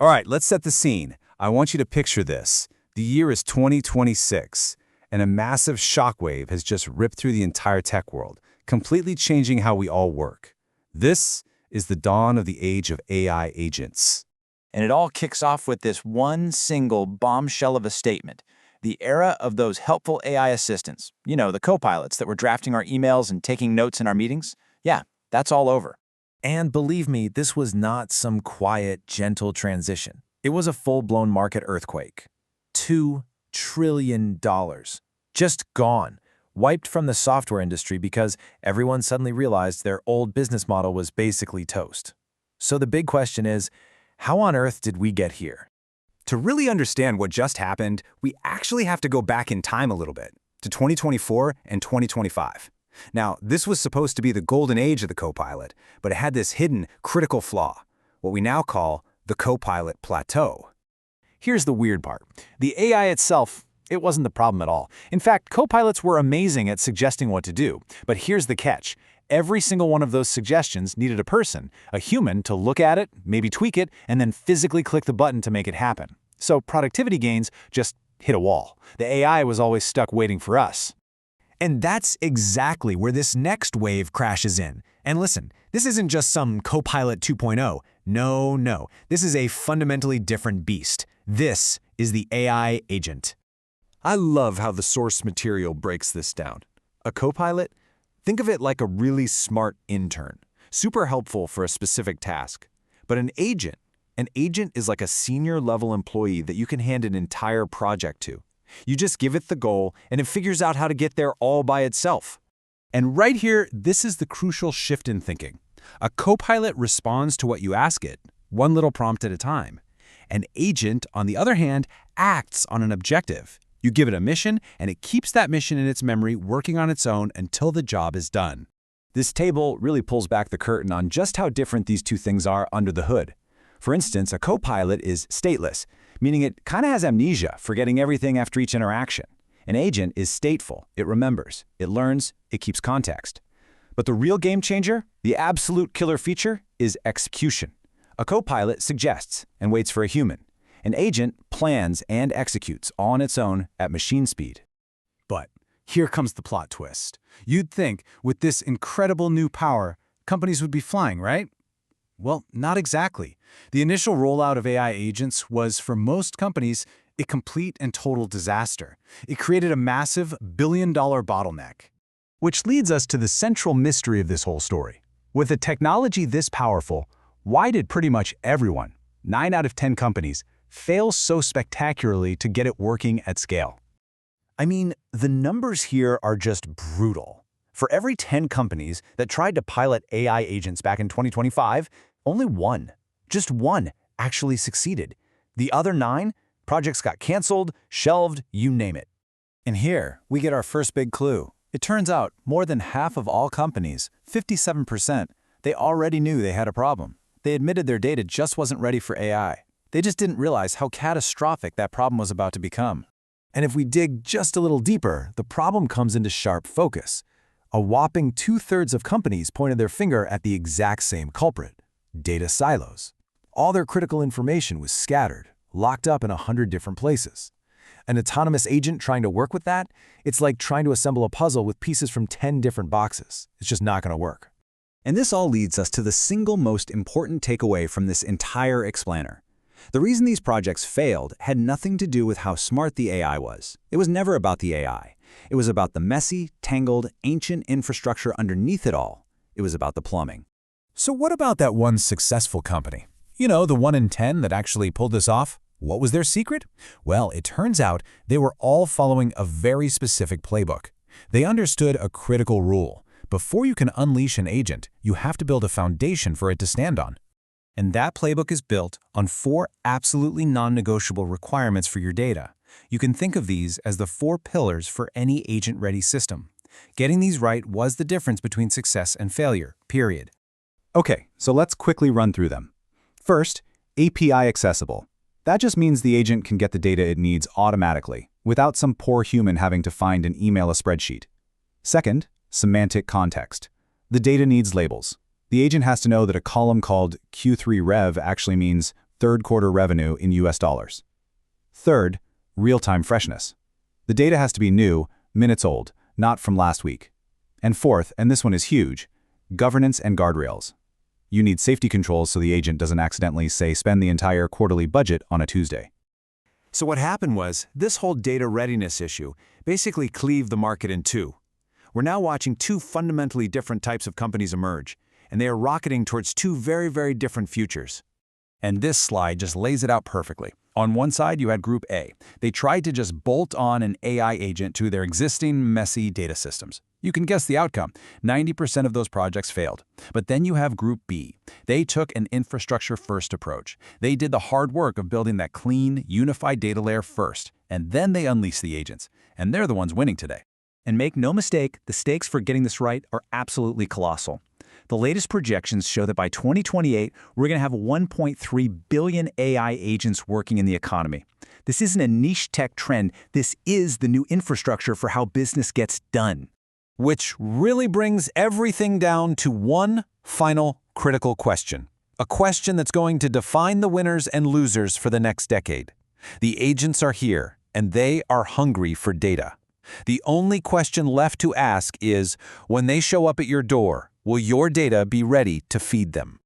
All right, let's set the scene. I want you to picture this. The year is 2026, and a massive shockwave has just ripped through the entire tech world, completely changing how we all work. This is the dawn of the age of AI agents. And it all kicks off with this one single bombshell of a statement. The era of those helpful AI assistants, the co-pilots that were drafting our emails and taking notes in our meetings, yeah, that's all over. And believe me, this was not some quiet, gentle transition. It was a full-blown market earthquake. $2 trillion. Just gone. Wiped from the software industry because everyone suddenly realized their old business model was basically toast. So the big question is, how on earth did we get here? To really understand what just happened, we actually have to go back in time a little bit, to 2024 and 2025. Now, this was supposed to be the golden age of the Copilot, but it had this hidden, critical flaw, what we now call the Copilot plateau. Here's the weird part. The AI itself, it wasn't the problem at all. In fact, copilots were amazing at suggesting what to do. But here's the catch. Every single one of those suggestions needed a person, a human, to look at it, maybe tweak it, and then physically click the button to make it happen. So productivity gains just hit a wall. The AI was always stuck waiting for us. And that's exactly where this next wave crashes in. And listen, this isn't just some Copilot 2.0. No. This is a fundamentally different beast. This is the AI agent. I love how the source material breaks this down. A Copilot? Think of it like a really smart intern, super helpful for a specific task. But an agent is like a senior-level employee that you can hand an entire project to. You just give it the goal, and it figures out how to get there all by itself. And right here, this is the crucial shift in thinking. A Copilot responds to what you ask it, one little prompt at a time. An agent, on the other hand, acts on an objective. You give it a mission, and it keeps that mission in its memory working on its own until the job is done. This table really pulls back the curtain on just how different these two things are under the hood. For instance, a Copilot is stateless, meaning it kind of has amnesia, forgetting everything after each interaction. An agent is stateful. It remembers, it learns, it keeps context. But the real game changer, the absolute killer feature, is execution. A Copilot suggests and waits for a human. An agent plans and executes all on its own at machine speed. But here comes the plot twist. You'd think, with this incredible new power, companies would be flying, right? Well, not exactly. The initial rollout of AI agents was, for most companies, a complete and total disaster. It created a massive billion-dollar bottleneck. Which leads us to the central mystery of this whole story. With a technology this powerful, why did pretty much everyone, 9 out of 10 companies, fail so spectacularly to get it working at scale? I mean, the numbers here are just brutal. For every 10 companies that tried to pilot AI agents back in 2025, only one, just one, actually succeeded. The other 9, projects got canceled, shelved, you name it. And here, we get our first big clue. It turns out more than half of all companies, 57%, they already knew they had a problem. They admitted their data just wasn't ready for AI. They just didn't realize how catastrophic that problem was about to become. And if we dig just a little deeper, the problem comes into sharp focus. A whopping 2/3 of companies pointed their finger at the exact same culprit: data silos. All their critical information was scattered, locked up in 100 different places. An autonomous agent trying to work with that, it's like trying to assemble a puzzle with pieces from 10 different boxes. It's just not going to work. And this all leads us to the single most important takeaway from this entire explainer. The reason these projects failed had nothing to do with how smart the AI was. It was never about the AI. It was about the messy, tangled, ancient infrastructure underneath it all. It was about the plumbing. So what about that one successful company? You know, the 1 in 10 that actually pulled this off? What was their secret? Well, it turns out they were all following a very specific playbook. They understood a critical rule. Before you can unleash an agent, you have to build a foundation for it to stand on. And that playbook is built on 4 absolutely non-negotiable requirements for your data. You can think of these as the 4 pillars for any agent-ready system. Getting these right was the difference between success and failure, period. Okay, so let's quickly run through them. First, API accessible. That just means the agent can get the data it needs automatically, without some poor human having to find and email a spreadsheet. Second, semantic context. The data needs labels. The agent has to know that a column called Q3 Rev actually means third quarter revenue in US dollars. Third, real-time freshness. The data has to be new, minutes old, not from last week. And fourth, and this one is huge, governance and guardrails. You need safety controls so the agent doesn't accidentally, say, spend the entire quarterly budget on a Tuesday. So what happened was, this whole data readiness issue basically cleaved the market in two. We're now watching two fundamentally different types of companies emerge, and they are rocketing towards two very, very different futures. And this slide just lays it out perfectly. On one side, you had Group A. They tried to just bolt on an AI agent to their existing messy data systems. You can guess the outcome. 90% of those projects failed. But then you have Group B. They took an infrastructure-first approach. They did the hard work of building that clean, unified data layer first, and then they unleashed the agents. And they're the ones winning today. And make no mistake, the stakes for getting this right are absolutely colossal. The latest projections show that by 2028, we're going to have 1.3 billion AI agents working in the economy. This isn't a niche tech trend. This is the new infrastructure for how business gets done. Which really brings everything down to one final critical question. A question that's going to define the winners and losers for the next decade. The agents are here, and they are hungry for data. The only question left to ask is, when they show up at your door, will your data be ready to feed them?